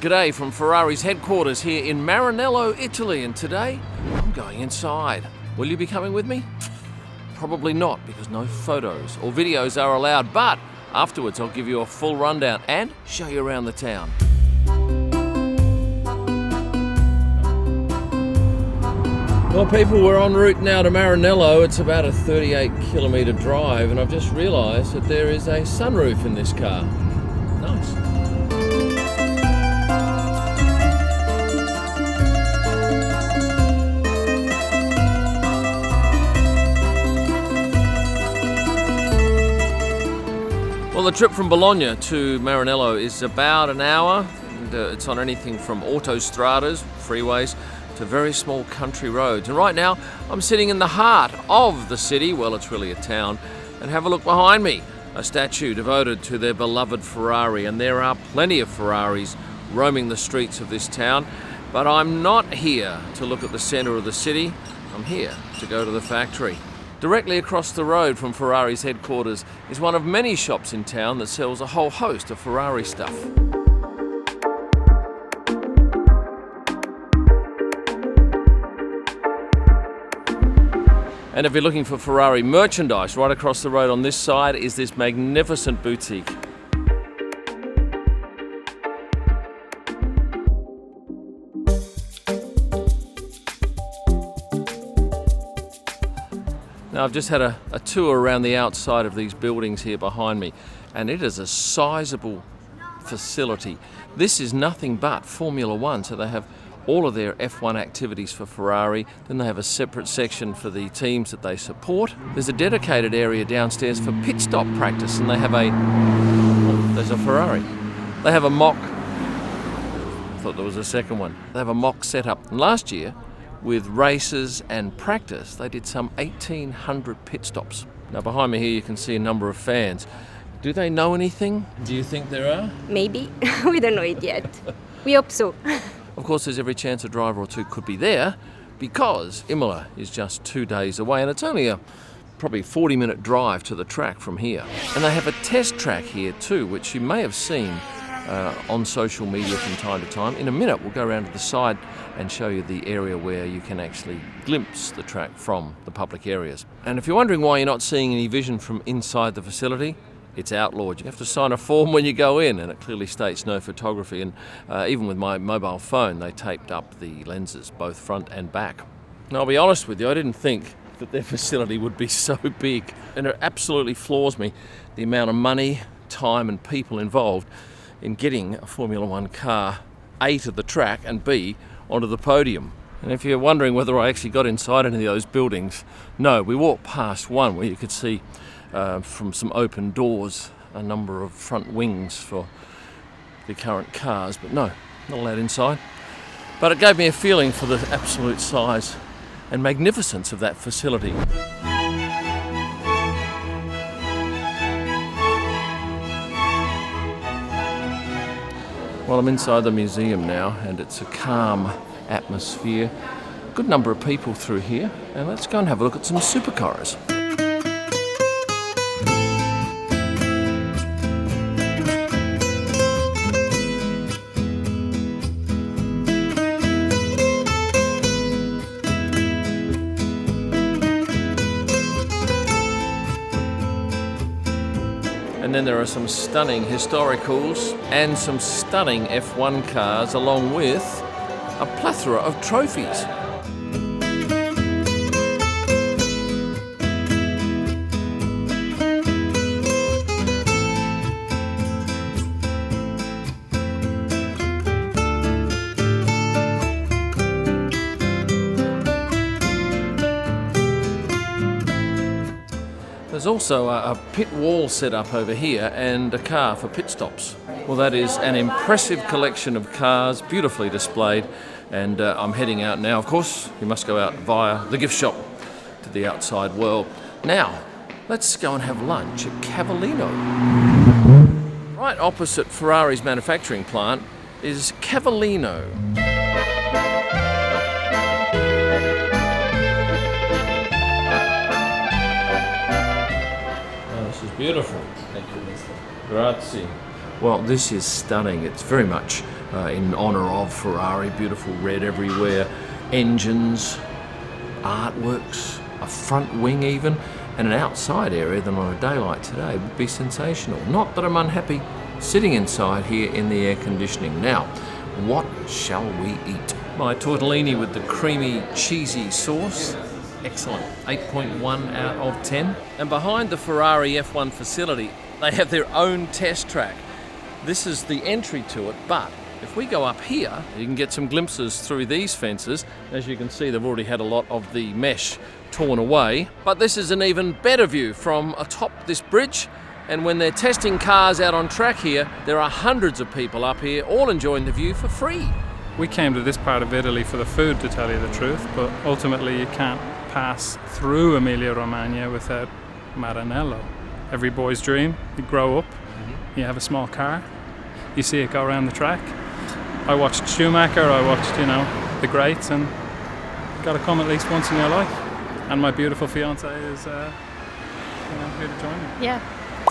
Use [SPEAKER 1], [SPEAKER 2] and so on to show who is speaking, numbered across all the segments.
[SPEAKER 1] G'day from Ferrari's headquarters here in Maranello, Italy, and today I'm going inside. Will you be coming with me? Probably not, because no photos or videos are allowed, but afterwards I'll give you a full rundown and show you around the town. Well people, we're en route now to Maranello. It's about a 38-kilometre drive, and I've just realised that there is a sunroof in this car. Nice. Well, the trip from Bologna to Maranello is about an hour, and it's on anything from autostradas, freeways, to very small country roads. And right now, I'm sitting in the heart of the city, well, it's really a town, and have a look behind me, a statue devoted to their beloved Ferrari, and there are plenty of Ferraris roaming the streets of this town. But I'm not here to look at the centre of the city, I'm here to go to the factory. Directly across the road from Ferrari's headquarters is one of many shops in town that sells a whole host of Ferrari stuff. And if you're looking for Ferrari merchandise, right across the road on this side is this magnificent boutique. Now I've just had a tour around the outside of these buildings here behind me, and it is a sizable facility. This is nothing but Formula One, so they have all of their F1 activities for Ferrari, then they have a separate section for the teams that they support. There's a dedicated area downstairs for pit stop practice, and they have there's a Ferrari. They have a mock, I thought there was a second one. They have a mock setup. And last year, with races and practice, they did some 1,800 pit stops. Now behind me here you can see a number of fans. Do they know anything? Do you think there are?
[SPEAKER 2] Maybe. We don't know it yet. We hope so.
[SPEAKER 1] Of course, there's every chance a driver or two could be there because Imola is just 2 days away, and it's only a probably 40-minute drive to the track from here. And they have a test track here too, which you may have seen on social media from time to time. In a minute, we'll go around to the side and show you the area where you can actually glimpse the track from the public areas. And if you're wondering why you're not seeing any vision from inside the facility, it's outlawed. You have to sign a form when you go in, and it clearly states no photography. And even with my mobile phone, they taped up the lenses, both front and back. And I'll be honest with you, I didn't think that their facility would be so big. And it absolutely floors me, the amount of money, time and people involved in getting a Formula One car, A, to the track, and B, onto the podium. And if you're wondering whether I actually got inside any of those buildings, no, we walked past one where you could see from some open doors a number of front wings for the current cars, but no, not allowed inside. But it gave me a feeling for the absolute size and magnificence of that facility. Well, I'm inside the museum now, and it's a calm atmosphere. Good number of people through here, and let's go and have a look at some supercars. And then there are some stunning historicals and some stunning F1 cars, along with a plethora of trophies. There's also a pit wall set up over here and a car for pit stops. Well, that is an impressive collection of cars, beautifully displayed, and I'm heading out now. Of course, you must go out via the gift shop to the outside world. Now, let's go and have lunch at Cavallino. Right opposite Ferrari's manufacturing plant is Cavallino. This is beautiful. Thank you, Mr. Grazie. Well, this is stunning. It's very much in honour of Ferrari. Beautiful red everywhere, engines, artworks, a front wing even, and an outside area that on a day like today would be sensational. Not that I'm unhappy sitting inside here in the air conditioning. Now, what shall we eat? My tortellini with the creamy, cheesy sauce. Excellent. 8.1 out of 10. And behind the Ferrari F1 facility, they have their own test track. This is the entry to it, but if we go up here, you can get some glimpses through these fences. As you can see, they've already had a lot of the mesh torn away. But this is an even better view from atop this bridge. And when they're testing cars out on track here, there are hundreds of people up here, all enjoying the view for free.
[SPEAKER 3] We came to this part of Italy for the food, to tell you the truth, but ultimately you can't pass through Emilia-Romagna without Maranello. Every boy's dream. You grow up, you have a small car, you see it go around the track. I watched Schumacher, I watched, the greats, and got to come at least once in your life. And my beautiful fiance is here to join me.
[SPEAKER 2] Yeah.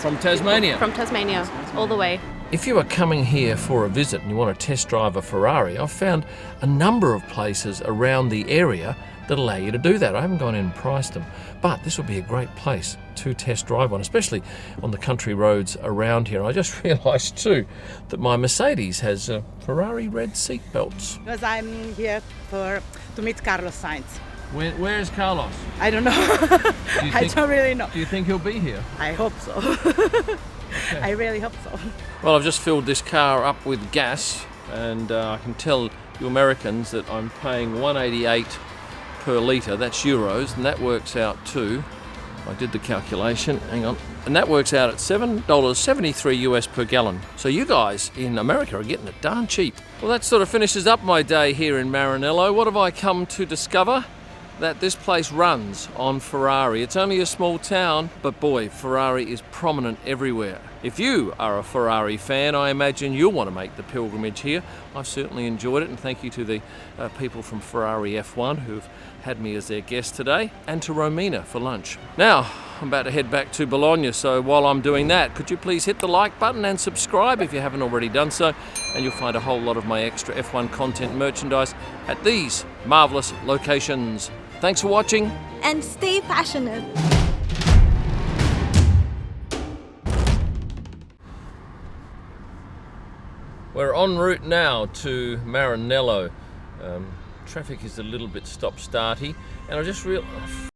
[SPEAKER 1] From Tasmania?
[SPEAKER 2] From Tasmania, all the way.
[SPEAKER 1] If you are coming here for a visit and you want to test drive a Ferrari, I've found a number of places around the area that allow you to do that. I haven't gone in and priced them, but this would be a great place to test drive one, especially on the country roads around here. I just realised too that my Mercedes has Ferrari red seat belts.
[SPEAKER 4] Because I'm here to meet Carlos Sainz.
[SPEAKER 1] Where is Carlos?
[SPEAKER 4] I don't know. I don't really know.
[SPEAKER 1] Do you think he'll be here?
[SPEAKER 4] I hope so.
[SPEAKER 1] Okay.
[SPEAKER 4] I really hope so.
[SPEAKER 1] Well, I've just filled this car up with gas, and I can tell you Americans that I'm paying $1.88 per litre. That's euros, and that works out to, I did the calculation, hang on, and that works out at $7.73 US per gallon. So you guys in America are getting it darn cheap. Well, that sort of finishes up my day here in Maranello. What have I come to discover? That this place runs on Ferrari. It's only a small town, but boy, Ferrari is prominent everywhere. If you are a Ferrari fan, I imagine you'll want to make the pilgrimage here. I've certainly enjoyed it, and thank you to the people from Ferrari F1 who've had me as their guest today, and to Romina for lunch. Now, I'm about to head back to Bologna, so while I'm doing that, could you please hit the like button and subscribe if you haven't already done so, and you'll find a whole lot of my extra F1 content merchandise at these marvellous locations. Thanks for watching.
[SPEAKER 2] And stay passionate.
[SPEAKER 1] We're en route now to Maranello. Traffic is a little bit stop-starty, and I just realised